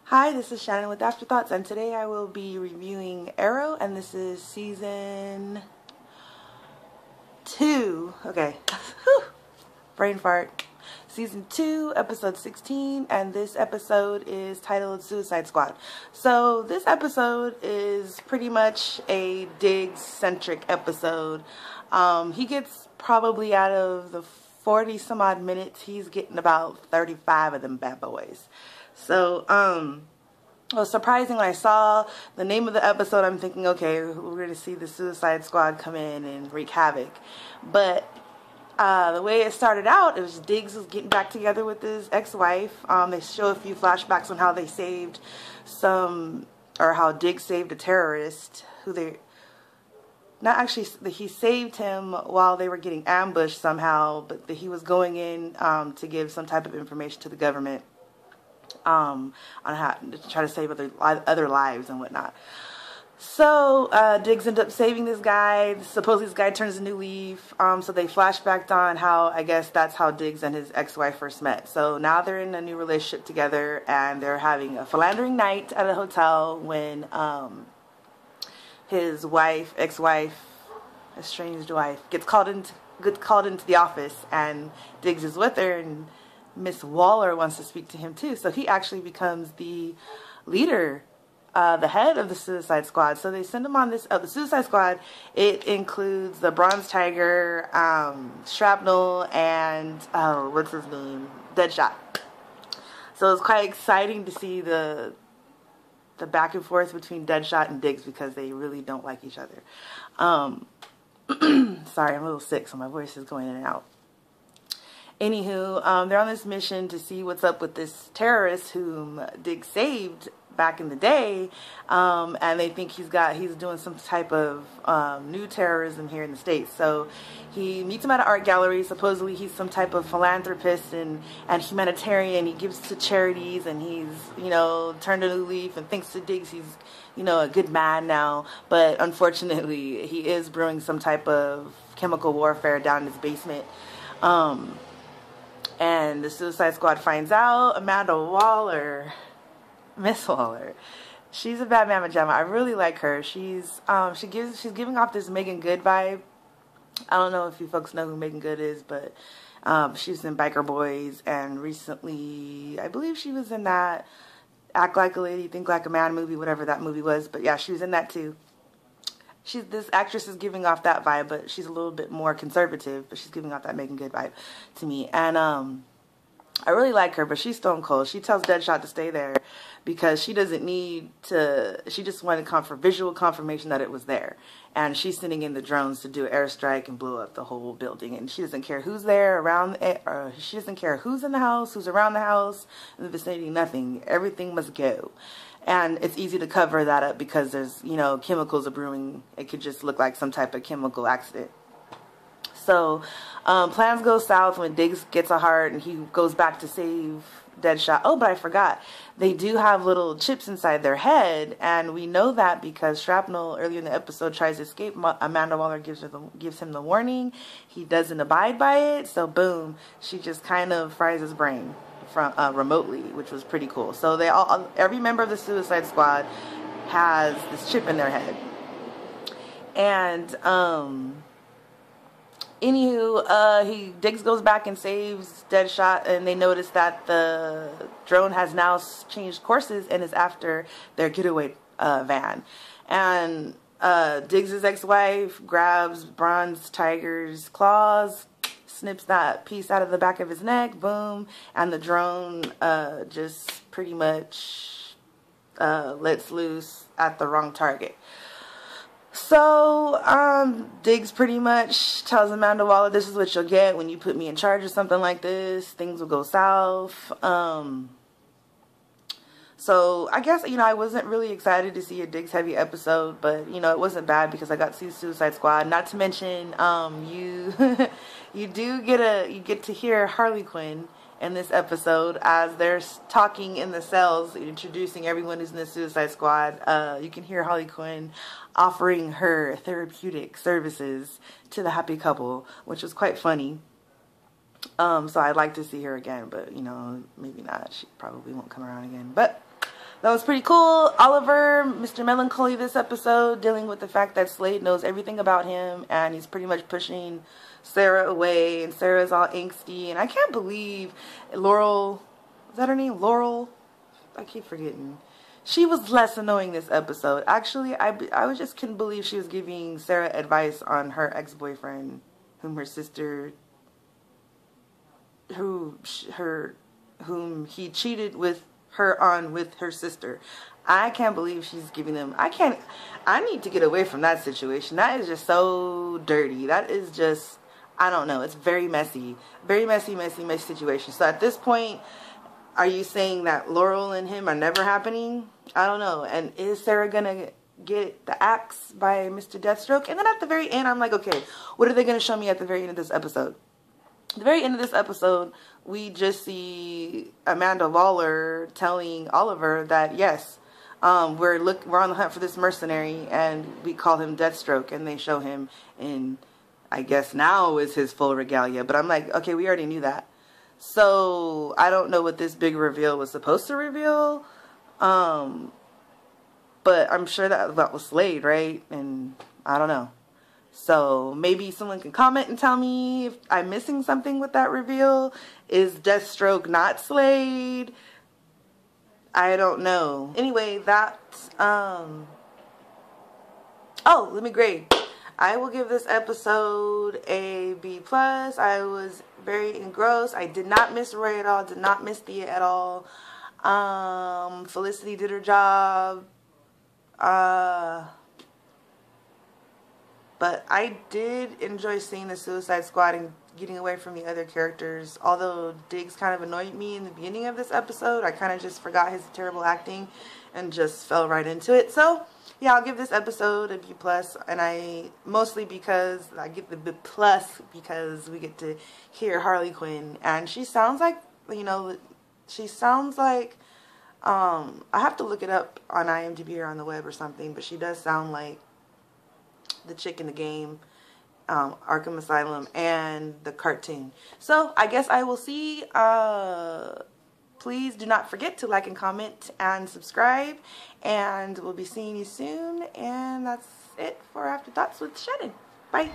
Hi, this is Shannon with Afterthoughts, and today I will be reviewing Arrow, and this is season 2. Okay, brain fart. Season 2, episode 16, and this episode is titled Suicide Squad. So this episode is pretty much a Diggs-centric episode. He gets probably out of the 40 some odd minutes, he's getting about 35 of them bad boys. So, it was surprising when I saw the name of the episode. I'm thinking, okay, we're going to see the Suicide Squad come in and wreak havoc. But the way it started out, it was Diggs was getting back together with his ex-wife. They show a few flashbacks on how they saved how Diggs saved a terrorist he saved him while they were getting ambushed somehow, but he was going in to give some type of information to the government on how to try to save other lives and whatnot. So Diggs ended up saving this guy. Supposedly this guy turns a new leaf. So they flashbacked on how, I guess that's how Diggs and his ex-wife first met. So now they're in a new relationship together, and they're having a philandering night at a hotel when his ex-wife, estranged wife, gets called into the office, and Diggs is with her, and Miss Waller wants to speak to him too. So he actually becomes the leader, the head of the Suicide Squad. So they send him on this, the Suicide Squad. It includes the Bronze Tiger, Shrapnel, and, what's his name? Deadshot. So it's quite exciting to see the back and forth between Deadshot and Diggs, because they really don't like each other. Sorry, I'm a little sick, so my voice is going in and out. Anywho, they're on this mission to see what's up with this terrorist whom Diggs saved back in the day, and they think he's doing some type of new terrorism here in the States. So he meets him at an art gallery. Supposedly he's some type of philanthropist and humanitarian. He gives to charities, and he's, turned a new leaf and thinks to Diggs he's, a good man now. But unfortunately, he is brewing some type of chemical warfare down in his basement. And the Suicide Squad finds out. Amanda Waller, Miss Waller, she's a bad mamma jamma. I really like her. She's giving off this Megan Good vibe. I don't know if you folks know who Megan Good is, but she's in Biker Boys, and recently I believe she was in that Act Like a Lady, Think Like a Man movie, whatever that movie was. But yeah, she was in that too. This actress is giving off that vibe, but she's a little bit more conservative, but she's giving off that Megan Good vibe to me. And I really like her, but she's stone cold. She tells Deadshot to stay there because she doesn't need to, she just wanted visual confirmation that it was there. And she's sending in the drones to do an airstrike and blow up the whole building. And she doesn't care who's there she doesn't care who's in the house, who's around the house, in the vicinity, nothing. Everything must go. And it's easy to cover that up because there's, chemicals are brewing. It could just look like some type of chemical accident. So, plans go south when Diggs gets a heart and he goes back to save Deadshot. Oh, but I forgot. They do have little chips inside their head, and we know that because Shrapnel, earlier in the episode, tries to escape. Amanda Waller gives him the warning. He doesn't abide by it, so boom, she just kind of fries his brain from remotely, which was pretty cool. So every member of the Suicide Squad has this chip in their head. And Diggs goes back and saves Deadshot, and they notice that the drone has now changed courses and is after their getaway van. And Diggs' ex-wife grabs Bronze Tiger's claws, snips that piece out of the back of his neck, boom, and the drone just pretty much lets loose at the wrong target. So, Diggs pretty much tells Amanda Waller, this is what you'll get when you put me in charge of something like this. Things will go south. So, I guess, I wasn't really excited to see a Diggs-heavy episode, but, it wasn't bad because I got to see Suicide Squad. Not to mention, you get to hear Harley Quinn in this episode as they're talking in the cells, introducing everyone who's in the Suicide Squad. You can hear Harley Quinn offering her therapeutic services to the happy couple, which was quite funny. So I'd like to see her again, but maybe not. She probably won't come around again. But That was pretty cool. Oliver, Mr. Melancholy this episode, dealing with the fact that Slade knows everything about him and he's pretty much pushing Sarah away, and Sarah's all angsty, and I can't believe Laurel, is that her name? Laurel? I keep forgetting. She was less annoying this episode. Actually, I just couldn't believe she was giving Sarah advice on her ex-boyfriend, whom her sister, whom he cheated with her on with her sister. I can't believe she's giving them, I need to get away from that situation. That is just so dirty. That is just, I don't know. It's very messy. Very messy situation. So at this point, are you saying that Laurel and him are never happening? I don't know. And is Sarah gonna get the axe by Mr. Deathstroke? And then at the very end, I'm like, okay, what are they gonna show me at the very end of this episode? At the very end of this episode, we just see Amanda Waller telling Oliver that yes, we're on the hunt for this mercenary, and we call him Deathstroke, and they show him in, I guess now is his full regalia. But I'm like, okay, we already knew that. So I don't know what this big reveal was supposed to reveal. But I'm sure that was Slade, right? And I don't know. So maybe someone can comment and tell me if I'm missing something with that reveal. Is Deathstroke not Slade? I don't know. Anyway, that's, oh, let me grade. I will give this episode a B+. I was very engrossed. I did not miss Roy at all. Did not miss Thea at all. Felicity did her job. But I did enjoy seeing the Suicide Squad and getting away from the other characters. Although Diggs kind of annoyed me in the beginning of this episode, I kind of just forgot his terrible acting and just fell right into it. So, yeah, I'll give this episode a B+, and I mostly because I get the B+ because we get to hear Harley Quinn, and she sounds like, you know, she sounds like, I have to look it up on IMDb or on the web or something, but she does sound like the chick in the game, Arkham Asylum, and the cartoon. So I guess I will see. Please do not forget to like and comment and subscribe, and we'll be seeing you soon. And that's it for Afterthoughts with Shannon. Bye.